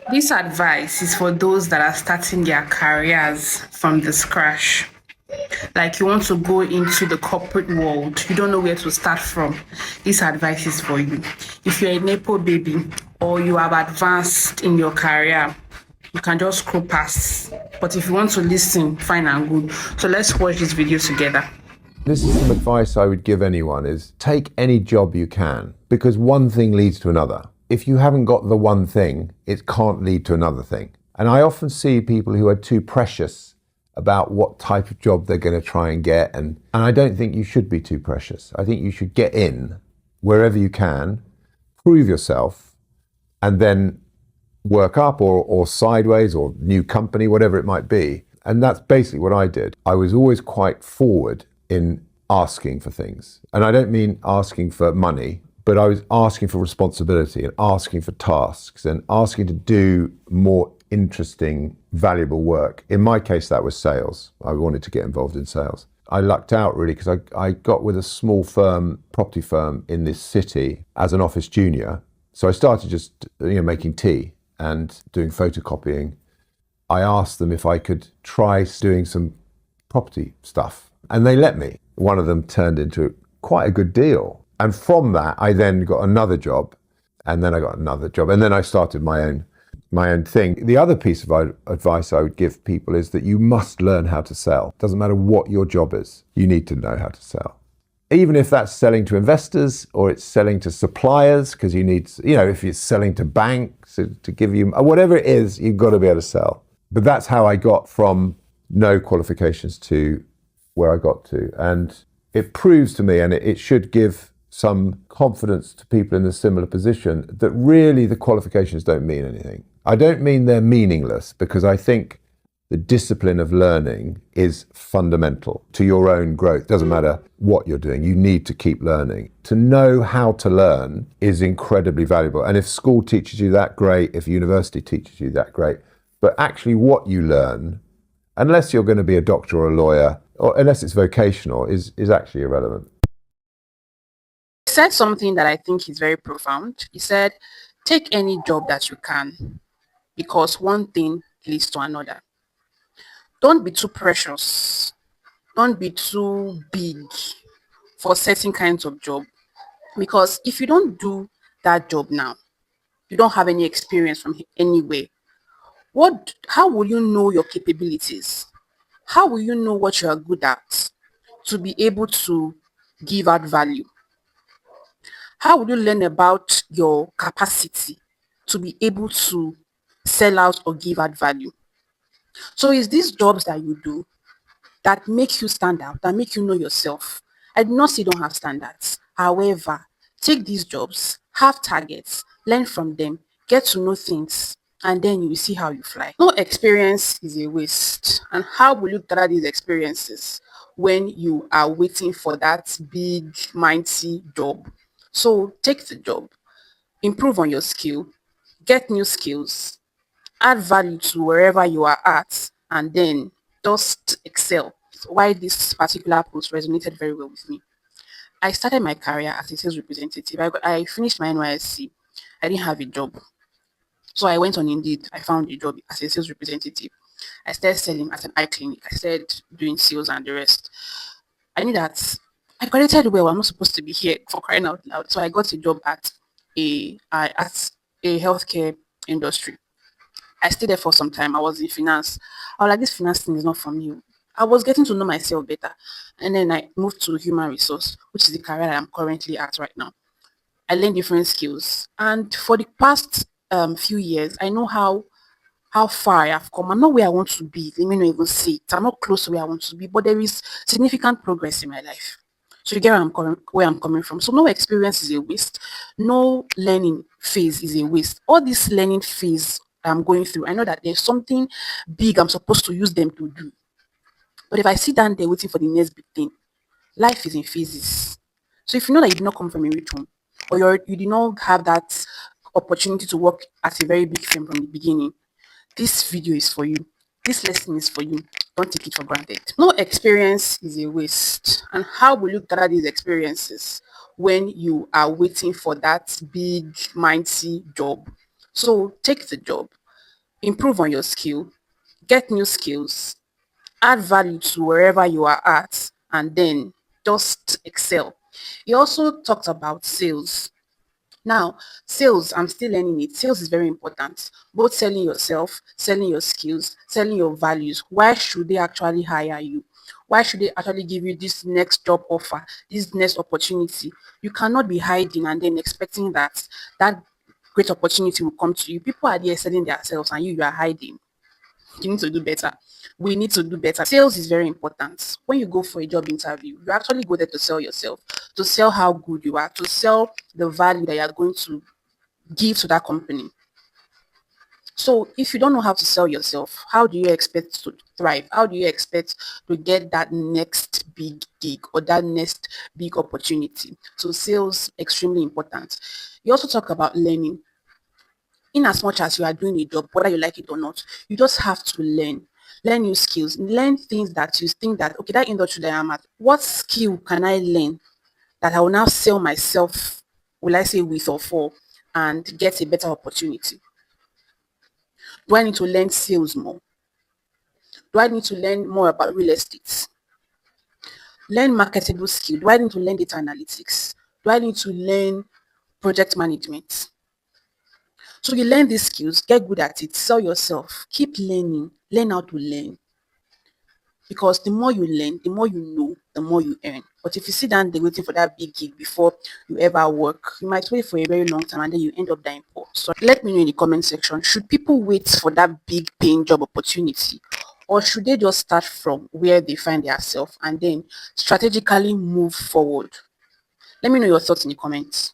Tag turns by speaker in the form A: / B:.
A: This advice is for those that are starting their careers from the scratch. Like you want to go into the corporate world, you don't know where to start from. This advice is for you. If you're a Nepo baby or you have advanced in your career, you can just scroll past. But if you want to listen, fine and good. So let's watch this video together.
B: This is some advice I would give anyone is take any job you can because one thing leads to another. If you haven't got the one thing, it can't lead to another thing. And I often see people who are too precious about what type of job they're going to try and get. And I don't think you should be too precious. I think you should get in wherever you can, prove yourself, and then work up or sideways or new company, whatever it might be. And that's basically what I did. I was always quite forward in asking for things. And I don't mean asking for money, but I was asking for responsibility and asking for tasks and asking to do more interesting, valuable work. In my case, that was sales. I wanted to get involved in sales. I lucked out really because I got with a small firm, property firm in this city as an office junior. So I started just making tea and doing photocopying. I asked them if I could try doing some property stuff, and they let me. One of them turned into quite a good deal. And from that, I then got another job, and then I got another job, and then I started my own thing. The other piece of advice I would give people is that you must learn how to sell. It doesn't matter what your job is, you need to know how to sell. Even if that's selling to investors or it's selling to suppliers, because you need, if it's selling to banks to give you, whatever it is, you've got to be able to sell. But that's how I got from no qualifications to where I got to. And it proves to me, and it should give some confidence to people in a similar position, that really the qualifications don't mean anything. I don't mean they're meaningless, because I think the discipline of learning is fundamental to your own growth. It doesn't matter what you're doing, you need to keep learning. To know how to learn is incredibly valuable. And if school teaches you that, great. If university teaches you that, great. But actually what you learn, unless you're going to be a doctor or a lawyer, or unless it's vocational, is actually irrelevant.
A: He said something that I think is very profound. He said, take any job that you can because one thing leads to another. Don't be too precious. Don't be too big for certain kinds of job. Because if you don't do that job now, you don't have any experience from anywhere. How will you know your capabilities? How will you know what you are good at to be able to give out value? How will you learn about your capacity to be able to sell out or give out value? So it's these jobs that you do that make you stand out, that make you know yourself. I do not say you don't have standards. However, take these jobs, have targets, learn from them, get to know things, and then you will see how you fly. No experience is a waste. And how will you gather these experiences when you are waiting for that big, mighty job? So take the job, improve on your skill, get new skills, add value to wherever you are at, and then just excel. Why this particular post resonated very well with me. I started my career as a sales representative. I finished my NYSC. I didn't have a job. So I went on Indeed. I found a job as a sales representative. I started selling at an eye clinic. I started doing sales and the rest. I knew that I graduated well. I'm not supposed to be here for crying out loud. So I got a job at a healthcare industry. I stayed there for some time. I was in finance. I was like, this finance thing is not for me. I was getting to know myself better. And then I moved to human resource, which is the career I'm currently at right now. I learned different skills. And for the past few years, I know how far I have come. I'm not where I want to be. Let me not even say it. I'm not close to where I want to be, but there is significant progress in my life. So you get where I'm coming from. So no experience is a waste. No learning phase is a waste. All this learning phase I'm going through, I know that there's something big I'm supposed to use them to do. But if I sit down there waiting for the next big thing, life is in phases. So if you know that you did not come from a rich home, or you did not have that opportunity to work at a very big firm from the beginning, this video is for you. This lesson is for you. Don't take it for granted. No experience is a waste. And how will you gather these experiences when you are waiting for that big, mighty job? So take the job, improve on your skill, get new skills, add value to wherever you are at, and then just excel. He also talked about sales. Now, sales, I'm still learning it. Sales is very important. Both selling yourself, selling your skills, selling your values. Why should they actually hire you? Why should they actually give you this next job offer, this next opportunity? You cannot be hiding and then expecting that great opportunity will come to you. People are there selling themselves and you are hiding. You need to do better. We need to do better. Sales is very important. When you go for a job interview, you actually go there to sell yourself, to sell how good you are, to sell the value that you are going to give to that company. So if you don't know how to sell yourself, how do you expect to thrive? How do you expect to get that next big gig or that next big opportunity? So sales extremely important. You also talk about learning. In as much as you are doing a job, whether you like it or not, you just have to learn new skills, learn things that you think that, okay, that industry that I'm at, what skill can I learn that I will now sell myself, will I say with or for, and get a better opportunity? Do I need to learn sales more? Do I need to learn more about real estate? Learn marketable skill? Do I need to learn data analytics? Do I need to learn project management? So you learn these skills, get good at it, sell yourself, keep learning, learn how to learn. Because the more you learn, the more you know, the more you earn. But if you sit down there waiting for that big gig before you ever work, you might wait for a very long time and then you end up dying poor. So let me know in the comment section, should people wait for that big paying job opportunity? Or should they just start from where they find themselves and then strategically move forward? Let me know your thoughts in the comments.